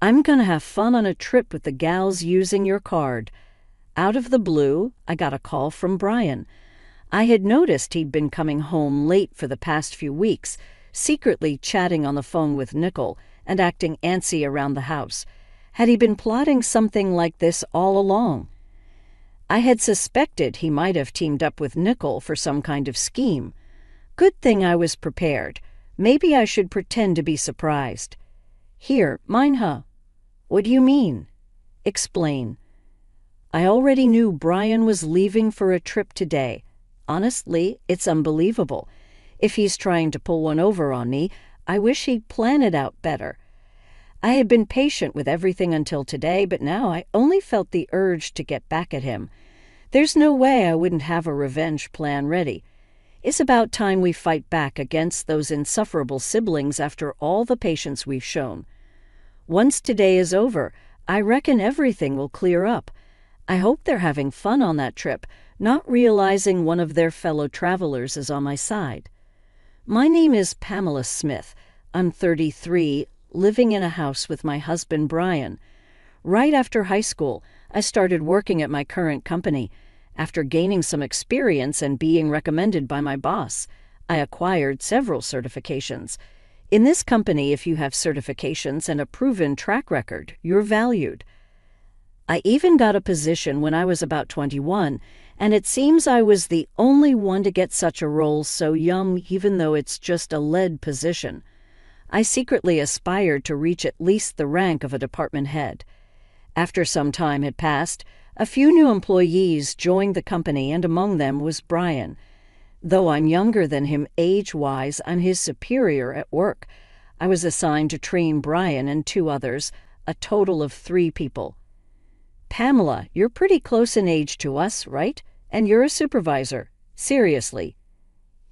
I'm gonna have fun on a trip with the gals using your card." Out of the blue, I got a call from Brian. I had noticed he'd been coming home late for the past few weeks, secretly chatting on the phone with Nicole and acting antsy around the house. Had he been plotting something like this all along? I had suspected he might have teamed up with Nicole for some kind of scheme. Good thing I was prepared. Maybe I should pretend to be surprised. "Here, mine huh." "What do you mean?" "Explain." I already knew Brian was leaving for a trip today. Honestly, it's unbelievable. If he's trying to pull one over on me, I wish he'd plan it out better. I had been patient with everything until today, but now I only felt the urge to get back at him. There's no way I wouldn't have a revenge plan ready. It's about time we fight back against those insufferable siblings after all the patience we've shown. Once today is over, I reckon everything will clear up. I hope they're having fun on that trip, not realizing one of their fellow travelers is on my side. My name is Pamela Smith. I'm 33, living in a house with my husband Brian. Right after high school, I started working at my current company. After gaining some experience and being recommended by my boss, I acquired several certifications. In this company, if you have certifications and a proven track record, you're valued. I even got a position when I was about 21, and it seems I was the only one to get such a role so young, even though it's just a lead position. I secretly aspired to reach at least the rank of a department head. After some time had passed, a few new employees joined the company, and among them was Brian. Though I'm younger than him age-wise, I'm his superior at work. I was assigned to train Brian and 2 others, a total of 3 people. "Pamela, you're pretty close in age to us, right? And you're a supervisor. Seriously."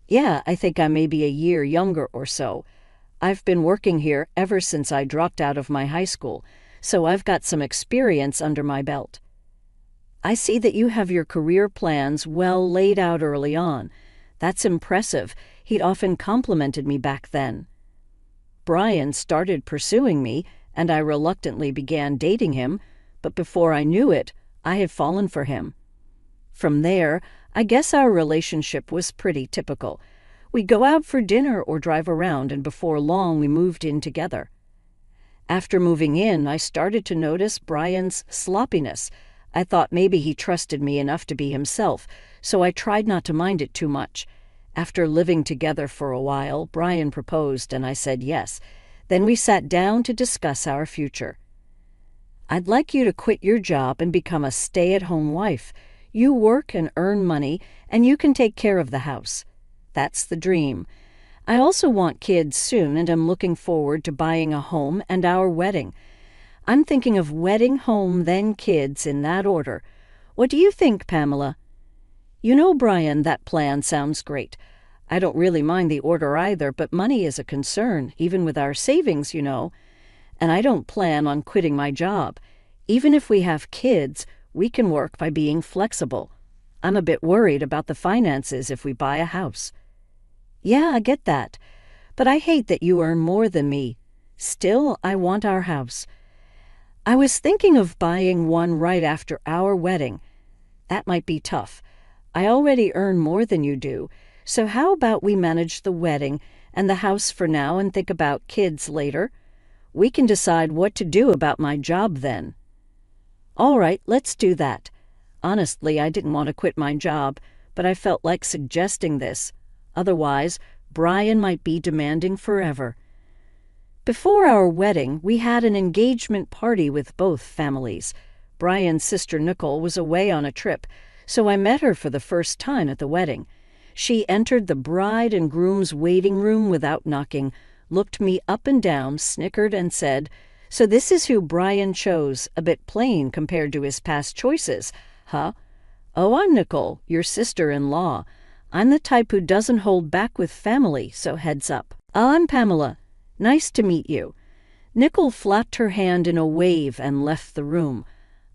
"Yeah, I think I may be a year younger or so. I've been working here ever since I dropped out of my high school, so I've got some experience under my belt." "I see that you have your career plans well laid out early on. That's impressive." He'd often complimented me back then. Brian started pursuing me, and I reluctantly began dating him, but before I knew it, I had fallen for him. From there, I guess our relationship was pretty typical. We'd go out for dinner or drive around, and before long we moved in together. After moving in, I started to notice Brian's sloppiness. I thought maybe he trusted me enough to be himself, so I tried not to mind it too much. After living together for a while, Brian proposed, and I said yes. Then we sat down to discuss our future. "I'd like you to quit your job and become a stay-at-home wife. You work and earn money, and you can take care of the house. That's the dream. I also want kids soon, and I'm looking forward to buying a home and our wedding. I'm thinking of wedding, home, then kids, in that order. What do you think, Pamela?" "You know, Brian, that plan sounds great. I don't really mind the order either, but money is a concern, even with our savings, you know. And I don't plan on quitting my job. Even if we have kids, we can work by being flexible. I'm a bit worried about the finances if we buy a house." "Yeah, I get that. But I hate that you earn more than me. Still, I want our house. I was thinking of buying one right after our wedding. That might be tough. I already earn more than you do, so how about we manage the wedding and the house for now and think about kids later? We can decide what to do about my job then." "All right, let's do that." Honestly, I didn't want to quit my job, but I felt like suggesting this. Otherwise, Brian might be demanding forever. Before our wedding, we had an engagement party with both families. Brian's sister Nicole was away on a trip, so I met her for the first time at the wedding. She entered the bride and groom's waiting room without knocking, looked me up and down, snickered, and said, "So this is who Brian chose, a bit plain compared to his past choices, huh? Oh, I'm Nicole, your sister-in-law. I'm the type who doesn't hold back with family, so heads up. I'm Pamela. Nice to meet you." Nicole flapped her hand in a wave and left the room.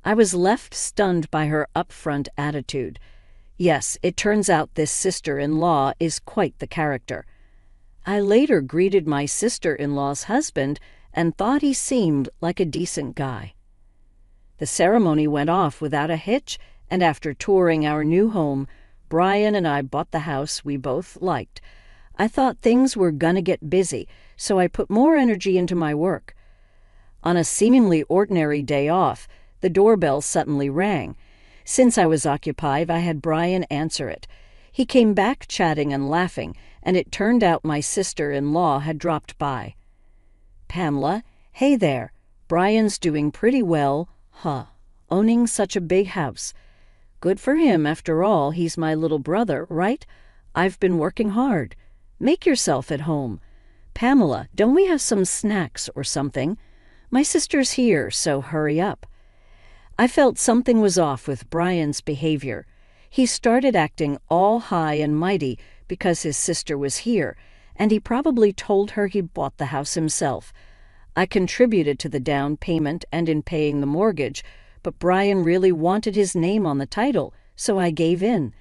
I was left stunned by her upfront attitude. Yes, it turns out this sister-in-law is quite the character. I later greeted my sister-in-law's husband, and thought he seemed like a decent guy. The ceremony went off without a hitch, and after touring our new home, Brian and I bought the house we both liked. I thought things were gonna get busy, so I put more energy into my work. On a seemingly ordinary day off, the doorbell suddenly rang. Since I was occupied, I had Brian answer it. He came back chatting and laughing, and it turned out my sister-in-law had dropped by. "Pamela, hey there. Brian's doing pretty well, owning such a big house. Good for him, after all, he's my little brother, right? I've been working hard. Make yourself at home. Pamela, don't we have some snacks or something? My sister's here, so hurry up." I felt something was off with Brian's behavior. He started acting all high and mighty because his sister was here, and he probably told her he bought the house himself. I contributed to the down payment and in paying the mortgage, but Brian really wanted his name on the title, so I gave in.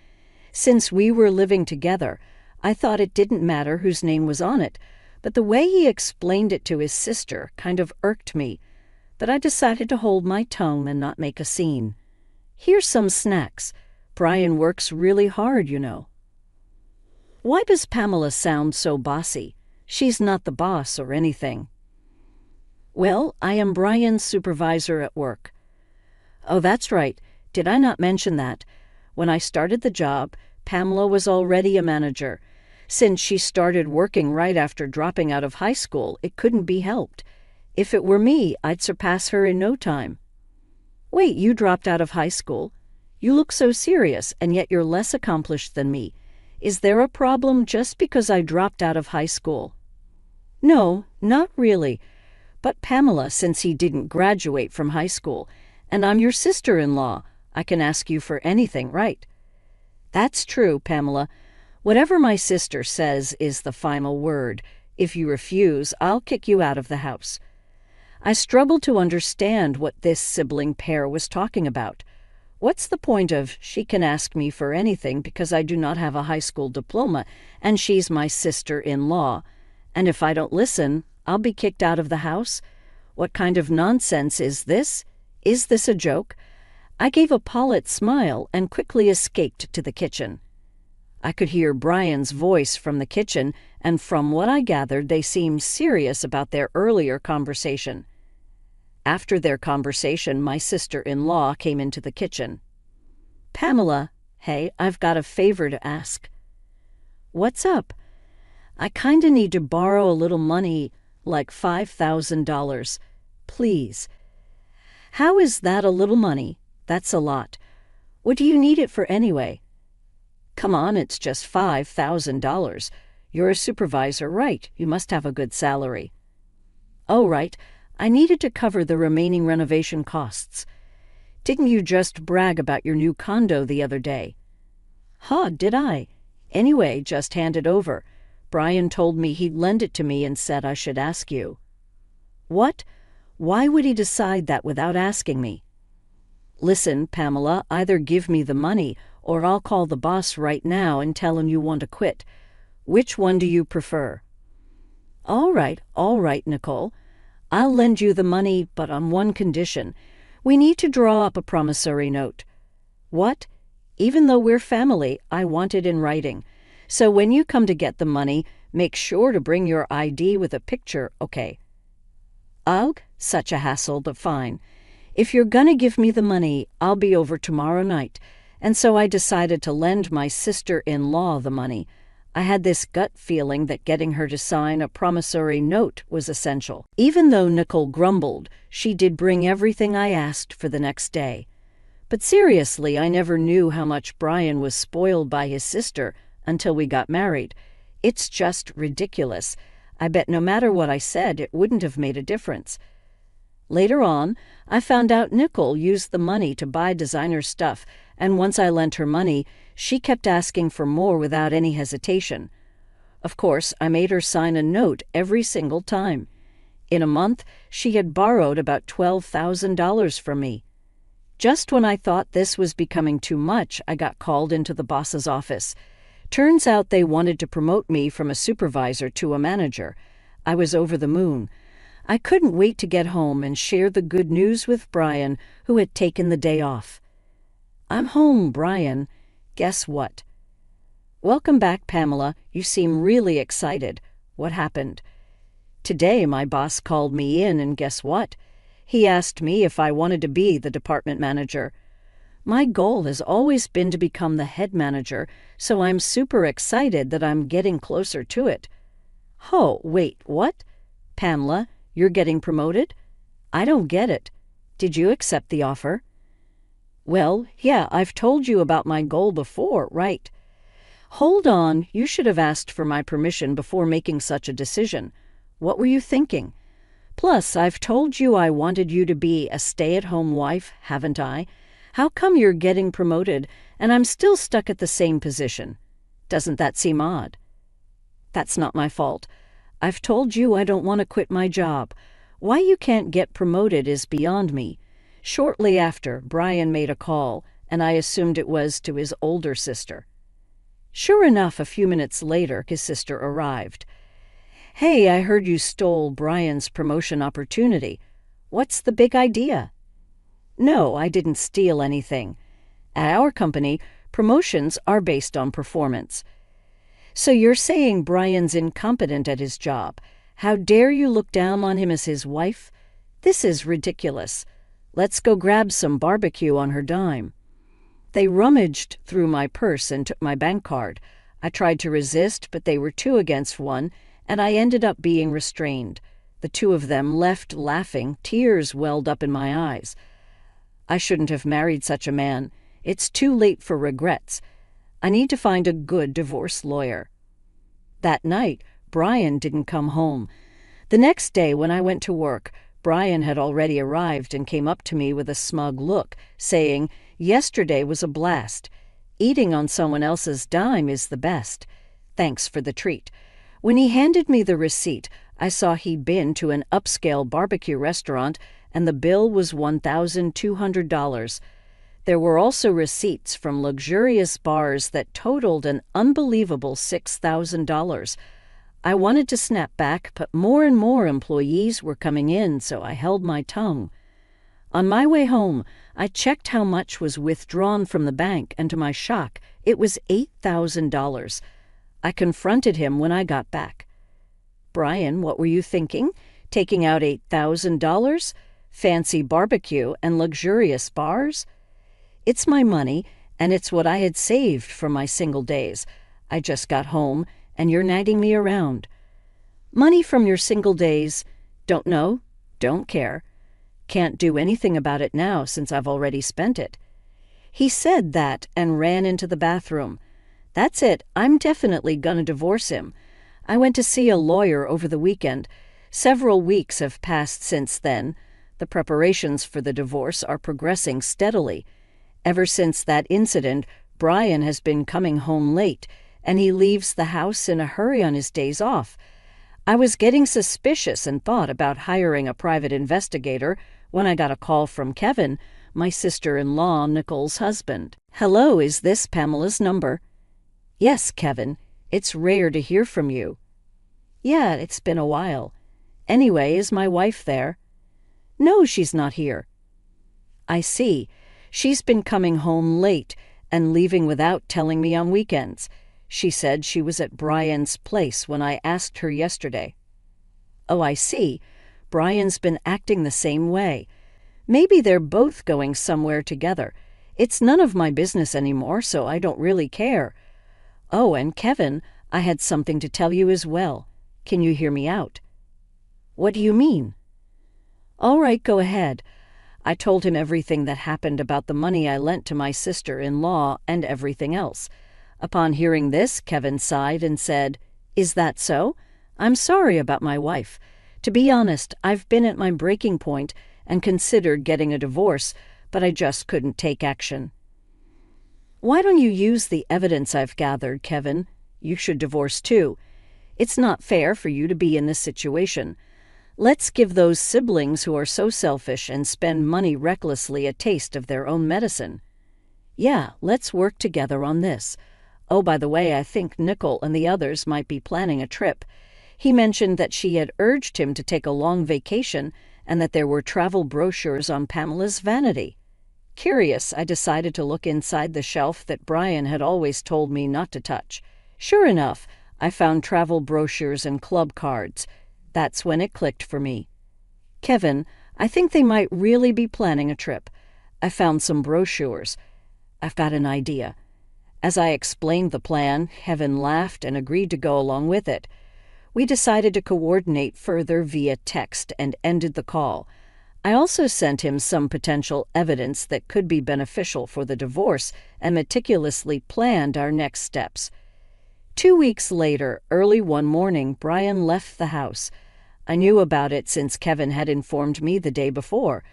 Since we were living together, I thought it didn't matter whose name was on it, but the way he explained it to his sister kind of irked me. But I decided to hold my tongue and not make a scene. "Here's some snacks. Brian works really hard, you know." Why does Pamela sound so bossy? She's not the boss or anything. Well, I am Brian's supervisor at work. Oh, that's right. Did I not mention that? When I started the job, Pamela was already a manager. Since she started working right after dropping out of high school, it couldn't be helped. If it were me, I'd surpass her in no time. Wait, you dropped out of high school? You look so serious, and yet you're less accomplished than me. Is there a problem just because I dropped out of high school? No, not really. But Pamela, since he didn't graduate from high school, and I'm your sister-in-law, I can ask you for anything, right? That's true, Pamela. Whatever my sister says is the final word. If you refuse, I'll kick you out of the house. I struggled to understand what this sibling pair was talking about. What's the point of she can ask me for anything because I do not have a high school diploma and she's my sister-in-law? And if I don't listen, I'll be kicked out of the house? What kind of nonsense is this? Is this a joke? I gave a polite smile and quickly escaped to the kitchen. I could hear Brian's voice from the kitchen, and from what I gathered, they seemed serious about their earlier conversation. After their conversation, my sister-in-law came into the kitchen. "Pamela, hey, I've got a favor to ask." "What's up?" "I kinda need to borrow a little money, like $5,000. Please." "How is that a little money? That's a lot. What do you need it for anyway?" "Come on, it's just $5,000. You're a supervisor, right? You must have a good salary." "Oh, right. I needed to cover the remaining renovation costs. Didn't you just brag about your new condo the other day?" Did I? Anyway, just hand it over. Brian told me he'd lend it to me and said I should ask you." "What? Why would he decide that without asking me?" "Listen, Pamela, either give me the money or I'll call the boss right now and tell him you want to quit. Which one do you prefer?" All right, Nicole. I'll lend you the money, but on one condition. We need to draw up a promissory note." "What? Even though we're family, I want it in writing. So when you come to get the money, make sure to bring your ID with a picture, okay?" "Ugh, such a hassle, but fine. If you're gonna give me the money, I'll be over tomorrow night." And so I decided to lend my sister-in-law the money. I had this gut feeling that getting her to sign a promissory note was essential. Even though Nicole grumbled, she did bring everything I asked for the next day. But seriously, I never knew how much Brian was spoiled by his sister until we got married. It's just ridiculous. I bet no matter what I said, it wouldn't have made a difference. Later on, I found out Nicole used the money to buy designer stuff, and once I lent her money, she kept asking for more without any hesitation. Of course, I made her sign a note every single time. In a month, she had borrowed about $12,000 from me. Just when I thought this was becoming too much, I got called into the boss's office. Turns out they wanted to promote me from a supervisor to a manager. I was over the moon. I couldn't wait to get home and share the good news with Brian, who had taken the day off. "I'm home, Brian. Guess what?" "Welcome back, Pamela. You seem really excited. What happened?" "Today my boss called me in and guess what? He asked me if I wanted to be the department manager. My goal has always been to become the head manager, so I'm super excited that I'm getting closer to it." "Oh, wait, what? Pamela, you're getting promoted? I don't get it. Did you accept the offer?" "Well, yeah, I've told you about my goal before, right?" "Hold on, you should have asked for my permission before making such a decision. What were you thinking? Plus, I've told you I wanted you to be a stay-at-home wife, haven't I? How come you're getting promoted and I'm still stuck at the same position? Doesn't that seem odd?" "That's not my fault. I've told you I don't want to quit my job. Why you can't get promoted is beyond me." Shortly after, Brian made a call, and I assumed it was to his older sister. Sure enough, a few minutes later, his sister arrived. "Hey, I heard you stole Brian's promotion opportunity. What's the big idea?" "No, I didn't steal anything. At our company, promotions are based on performance." "So you're saying Brian's incompetent at his job? How dare you look down on him as his wife? This is ridiculous. Let's go grab some barbecue on her dime." They rummaged through my purse and took my bank card. I tried to resist, but they were 2 against 1, and I ended up being restrained. The 2 of them left laughing. Tears welled up in my eyes. I shouldn't have married such a man. It's too late for regrets. I need to find a good divorce lawyer. That night, Brian didn't come home. The next day, when I went to work, Brian had already arrived and came up to me with a smug look, saying, "Yesterday was a blast. Eating on someone else's dime is the best. Thanks for the treat." When he handed me the receipt, I saw he'd been to an upscale barbecue restaurant, and the bill was $1,200. There were also receipts from luxurious bars that totaled an unbelievable $6,000. I wanted to snap back, but more and more employees were coming in, so I held my tongue. On my way home, I checked how much was withdrawn from the bank, and to my shock, it was $8,000. I confronted him when I got back. "Brian, what were you thinking? Taking out $8,000? Fancy barbecue and luxurious bars?" "It's my money, and it's what I had saved from my single days. I just got home, and you're nagging me around." "Money from your single days? Don't know, don't care. Can't do anything about it now since I've already spent it." He said that and ran into the bathroom. "That's it. I'm definitely gonna divorce him. I went to see a lawyer over the weekend. Several weeks have passed since then. The preparations for the divorce are progressing steadily. Ever since that incident, Brian has been coming home late, and he leaves the house in a hurry on his days off. I was getting suspicious and thought about hiring a private investigator when I got a call from Kevin, my sister-in-law, Nicole's husband. "Hello, is this Pamela's number?" "Yes, Kevin. It's rare to hear from you." "Yeah, it's been a while. Anyway, is my wife there?" "No, she's not here." "I see. She's been coming home late and leaving without telling me on weekends. She said she was at Brian's place when I asked her yesterday." "Oh, I see. Brian's been acting the same way. Maybe they're both going somewhere together. It's none of my business anymore, so I don't really care. Oh, and Kevin, I had something to tell you as well. Can you hear me out?" "What do you mean?" "All right, go ahead." I told him everything that happened about the money I lent to my sister-in-law and everything else. Upon hearing this, Kevin sighed and said, "Is that so? I'm sorry about my wife. To be honest, I've been at my breaking point and considered getting a divorce, but I just couldn't take action." "Why don't you use the evidence I've gathered, Kevin? You should divorce too. It's not fair for you to be in this situation. Let's give those siblings who are so selfish and spend money recklessly a taste of their own medicine. Yeah, let's work together on this. Oh, by the way, I think Nicole and the others might be planning a trip. He mentioned that she had urged him to take a long vacation and that there were travel brochures on Pamela's vanity. Curious, I decided to look inside the shelf that Brian had always told me not to touch. Sure enough, I found travel brochures and club cards. That's when it clicked for me. Kevin, I think they might really be planning a trip. I found some brochures. I've got an idea. As I explained the plan, Kevin laughed and agreed to go along with it. We decided to coordinate further via text and ended the call. I also sent him some potential evidence that could be beneficial for the divorce and meticulously planned our next steps. 2 weeks later, early one morning, Brian left the house. I knew about it since Kevin had informed me the day before.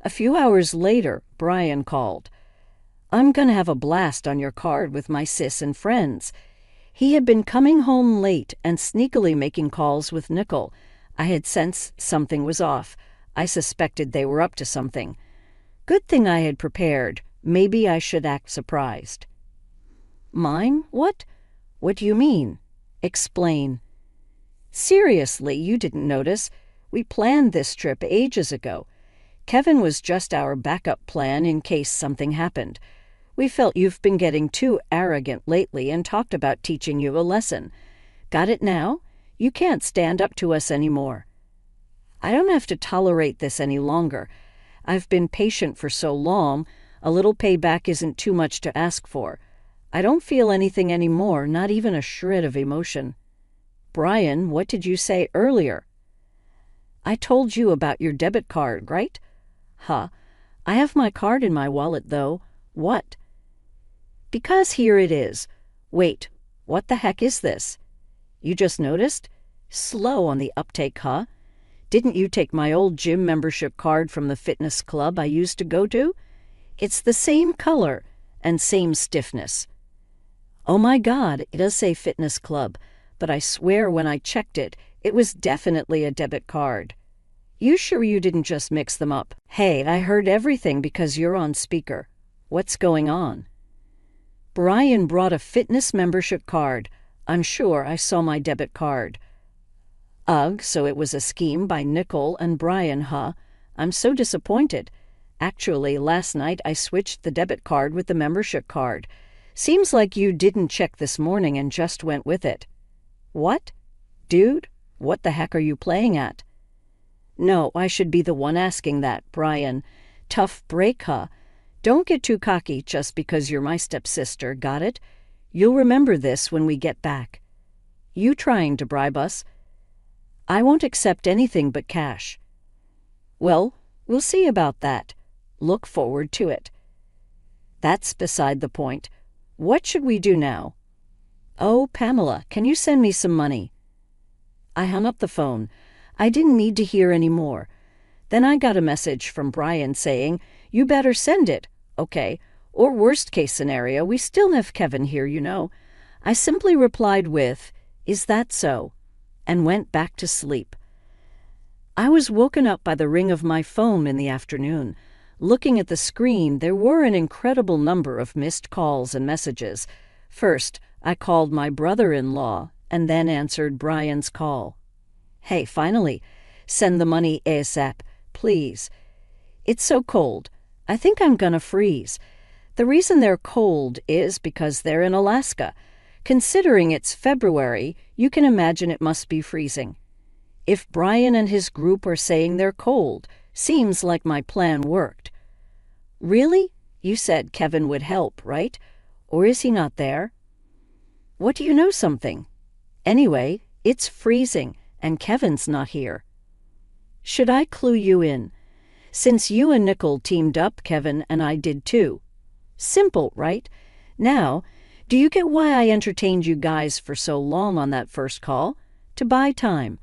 A few hours later, Brian called. "I'm going to have a blast on your card with my sis and friends." He had been coming home late and sneakily making calls with Nicole. I had sensed something was off. I suspected they were up to something. Good thing I had prepared. Maybe I should act surprised. "Mine? What? What do you mean? Explain." "Seriously, you didn't notice? We planned this trip ages ago. Kevin was just our backup plan in case something happened. We felt you've been getting too arrogant lately and talked about teaching you a lesson. Got it now? You can't stand up to us anymore." I don't have to tolerate this any longer. I've been patient for so long, a little payback isn't too much to ask for. I don't feel anything anymore, not even a shred of emotion. "Brian, what did you say earlier?" "I told you about your debit card, right?" "Huh. I have my card in my wallet, though." "What?" "Because here it is." "Wait, what the heck is this?" "You just noticed? Slow on the uptake, huh? Didn't you take my old gym membership card from the fitness club I used to go to? It's the same color and same stiffness." "Oh my God, it does say fitness club, but I swear when I checked it, it was definitely a debit card." "You sure you didn't just mix them up?" "Hey, I heard everything because you're on speaker. What's going on?" "Brian brought a fitness membership card. I'm sure I saw my debit card." "Ugh, so it was a scheme by Nicole and Brian, huh? I'm so disappointed. Actually, last night I switched the debit card with the membership card. Seems like you didn't check this morning and just went with it." "What? Dude, what the heck are you playing at?" "No, I should be the one asking that, Brian. Tough break, huh? Don't get too cocky just because you're my stepsister, got it? You'll remember this when we get back." "You trying to bribe us?" "I won't accept anything but cash." "Well, we'll see about that. Look forward to it." "That's beside the point. What should we do now?" "Oh, Pamela, can you send me some money?" I hung up the phone. I didn't need to hear any more. Then I got a message from Brian saying, "You better send it." Okay, or worst case scenario, we still have Kevin here, you know. I simply replied with, "Is that so?" and went back to sleep. I was woken up by the ring of my phone in the afternoon. Looking at the screen, there were an incredible number of missed calls and messages. First, I called my brother-in-law and then answered Brian's call. "Hey, finally, send the money ASAP, please. It's so cold. I think I'm gonna freeze. The reason they're cold is because they're in Alaska. Considering it's February, you can imagine it must be freezing. If Brian and his group are saying they're cold, seems like my plan worked." "Really? You said Kevin would help, right? Or is he not there?" "What do you know something? Anyway, it's freezing, and Kevin's not here." "Should I clue you in? Since you and Nicole teamed up, Kevin and I did too. Simple, right? Now, do you get why I entertained you guys for so long on that first call? To buy time.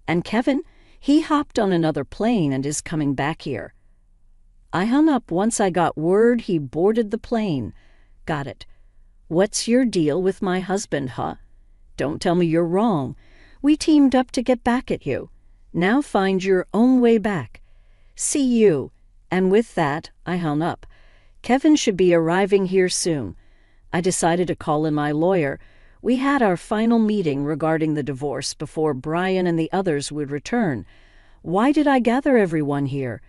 And Kevin, he hopped on another plane and is coming back here." I hung up once I got word he boarded the plane. "Got it. What's your deal with my husband, huh? Don't tell me you're wrong. We teamed up to get back at you. Now find your own way back. See you." And with that, I hung up. Kevin should be arriving here soon. I decided to call in my lawyer. We had our final meeting regarding the divorce before Brian and the others would return. Why did I gather everyone here?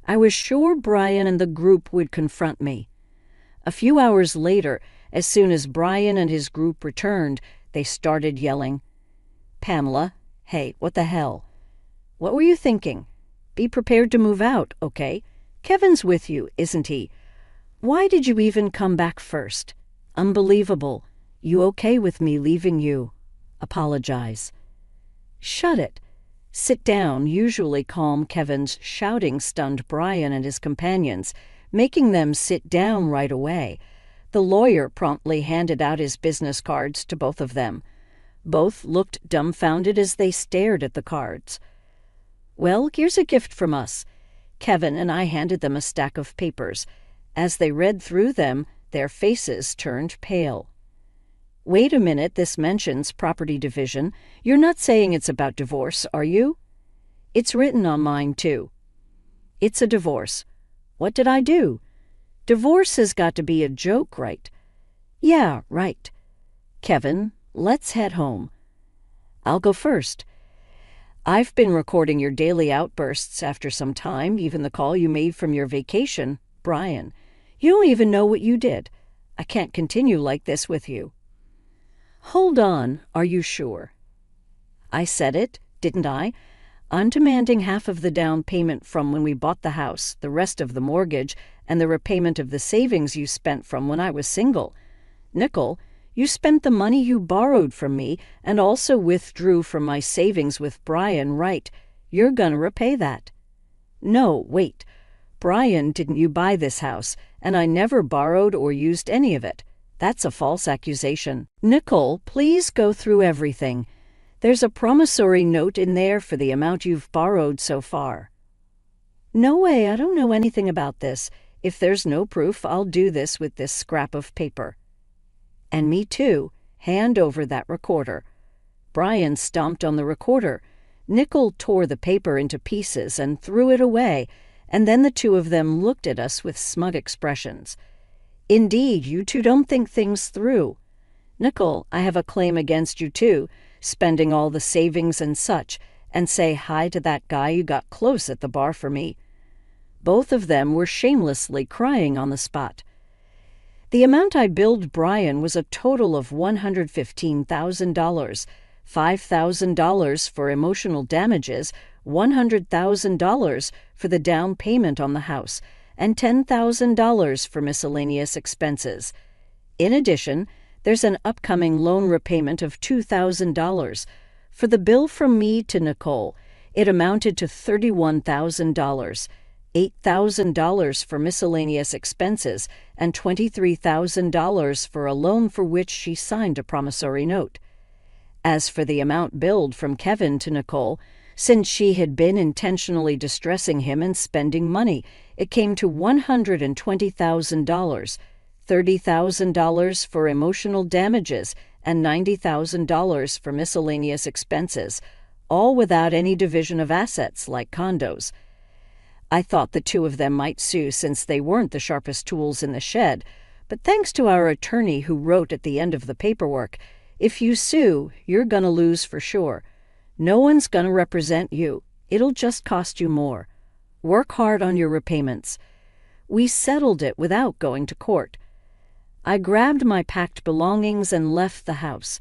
I was sure Brian and the group would confront me. A few hours later, as soon as Brian and his group returned, they started yelling. Pamela, hey, what the hell? What were you thinking? Be prepared to move out, okay? Kevin's with you, isn't he? Why did you even come back first? Unbelievable. You okay with me leaving you? Apologize. Shut it. Sit down, usually calm Kevin's shouting stunned Brian and his companions, making them sit down right away. The lawyer promptly handed out his business cards to both of them. Both looked dumbfounded as they stared at the cards. Well, here's a gift from us. Kevin and I handed them a stack of papers. As they read through them, their faces turned pale. Wait a minute, this mentions property division. You're not saying it's about divorce, are you? It's written on mine, too. It's a divorce. What did I do? Divorce has got to be a joke, right? Yeah, right. Kevin, let's head home. I'll go first. I've been recording your daily outbursts after some time, even the call you made from your vacation. Brian, you don't even know what you did. I can't continue like this with you. Hold on, are you sure? I said it, didn't I? I'm demanding half of the down payment from when we bought the house, the rest of the mortgage, and the repayment of the savings you spent from when I was single. Nicole, you spent the money you borrowed from me and also withdrew from my savings with Brian, right? You're gonna repay that. No, wait. Brian, didn't you buy this house? And I never borrowed or used any of it. That's a false accusation. Nicole, please go through everything. There's a promissory note in there for the amount you've borrowed so far. No way, I don't know anything about this. If there's no proof, I'll do this with this scrap of paper. And me too. Hand over that recorder. Brian stomped on the recorder. Nicole tore the paper into pieces and threw it away, and then the two of them looked at us with smug expressions. Indeed, you two don't think things through. Nicole, I have a claim against you too, spending all the savings and such, and say hi to that guy you got close at the bar for me. Both of them were shamelessly crying on the spot. The amount I billed Brian was a total of $115,000, $5,000 for emotional damages, $100,000 for the down payment on the house, and $10,000 for miscellaneous expenses. In addition, there's an upcoming loan repayment of $2,000. For the bill from me to Nicole, it amounted to $31,000, $8,000 for miscellaneous expenses, and $23,000 for a loan for which she signed a promissory note. As for the amount billed from Kevin to Nicole, since she had been intentionally distressing him and spending money, it came to $120,000, $30,000 for emotional damages, and $90,000 for miscellaneous expenses, all without any division of assets like condos. I thought the two of them might sue since they weren't the sharpest tools in the shed, but thanks to our attorney who wrote at the end of the paperwork, if you sue, you're gonna lose for sure. No one's gonna represent you. It'll just cost you more. Work hard on your repayments. We settled it without going to court. I grabbed my packed belongings and left the house.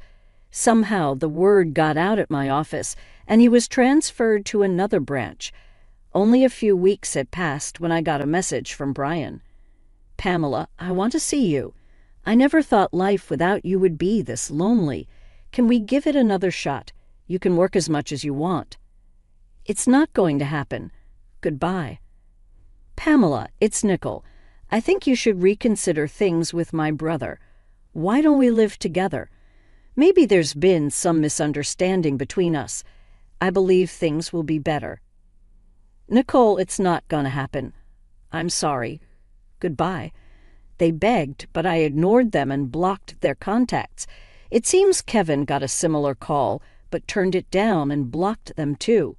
Somehow the word got out at my office, and he was transferred to another branch. Only a few weeks had passed when I got a message from Brian. Pamela, I want to see you. I never thought life without you would be this lonely. Can we give it another shot? You can work as much as you want. It's not going to happen. Goodbye. Pamela, it's Nicole. I think you should reconsider things with my brother. Why don't we live together? Maybe there's been some misunderstanding between us. I believe things will be better. Nicole, it's not gonna happen. I'm sorry. Goodbye. They begged, but I ignored them and blocked their contacts. It seems Kevin got a similar call, but turned it down and blocked them too.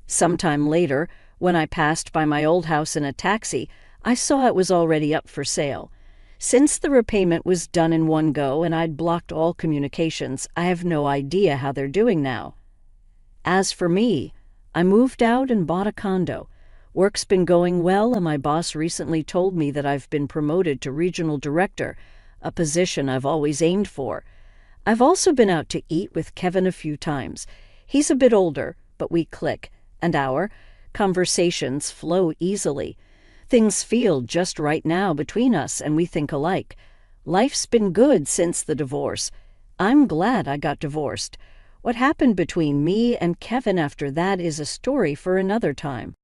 Sometime later, when I passed by my old house in a taxi, I saw it was already up for sale. Since the repayment was done in one go and I'd blocked all communications, I have no idea how they're doing now. As for me, I moved out and bought a condo. Work's been going well, and my boss recently told me that I've been promoted to regional director, a position I've always aimed for. I've also been out to eat with Kevin a few times. He's a bit older, but we click, and our conversations flow easily. Things feel just right now between us, and we think alike. Life's been good since the divorce. I'm glad I got divorced. What happened between me and Kevin after that is a story for another time.